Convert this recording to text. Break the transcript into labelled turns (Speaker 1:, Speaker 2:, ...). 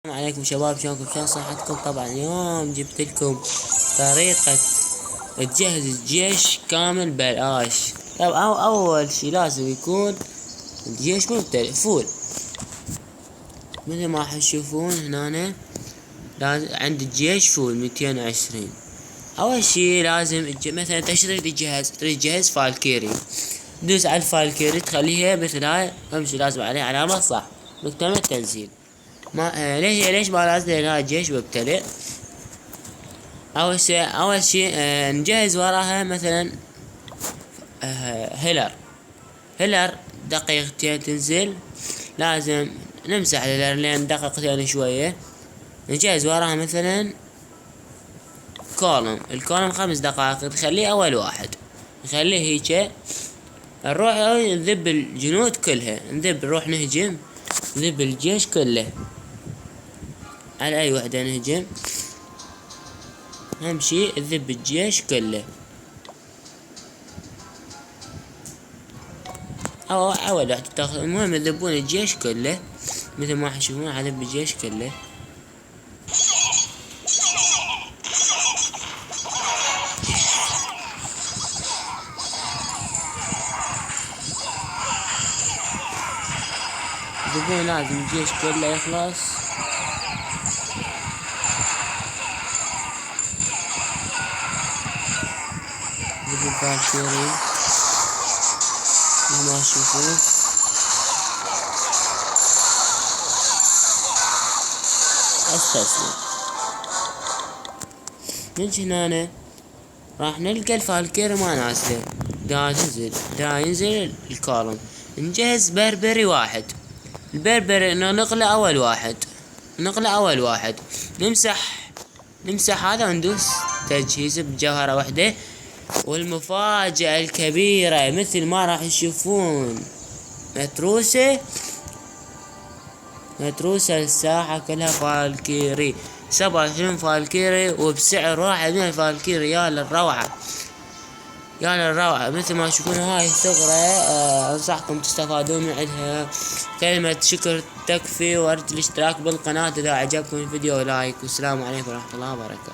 Speaker 1: السلام عليكم شباب، شلونكم؟ كان صحتكم؟ طبعا اليوم جبت لكم طريقة تجهز الجيش كامل بلاش. طبعا اول شي لازم يكون الجيش مبتدئ فول، مثل ما تشوفون هنا. لازم عند الجيش فول 220. اول شي لازم مثلا تريد تجهز فالكيري، تدوس على الفالكيري تخليها مثل هاي. اهم شي لازم عليها علامة صح مكتمل تنزيل. ما ليش ما لازم؟ لان هذا الجيش مبتدئ. اول شيء نجهز وراها مثلا هيلر دقيقتين تنزل. لازم نمسح الهيلر لين دقيقتين شوية. نجهز وراها مثلا الكولوم 5 دقائق، نخليه اول واحد، نخليه هيك. نروح نذب الجنود كلها، نروح نهجم، نذب الجيش كله، على اي وحدة نهجم. اهم شي تذب الجيش كله. اول واحد تاخذ، المهم يذبون الجيش كله مثل ما تشوفون. اذب الجيش كله. يذبون، لازم الجيش كله يخلص. ذبوا الفالكيري مثل ما تشوفون. استسلم. من هنا راح نلقى الفالكيري ما نازله، دا ينزل الكولوم. نجهز بربري واحد. البربري نقله اول واحد. نمسح هذا وندوس تجهيز بجوهرة واحدة. والمفاجأة الكبيرة مثل ما راح تشوفون، متروسة الساحة كلها فالكيري. 27 فالكيري وبسعر واحد من الفالكيري. يا للروعة مثل ما تشوفون. هاي ثغرة انصحكم تستفادون من عندها. كلمة شكر تكفي، وارجو الاشتراك بالقناة اذا عجبكم الفيديو، لايك. والسلام عليكم ورحمة الله وبركاته.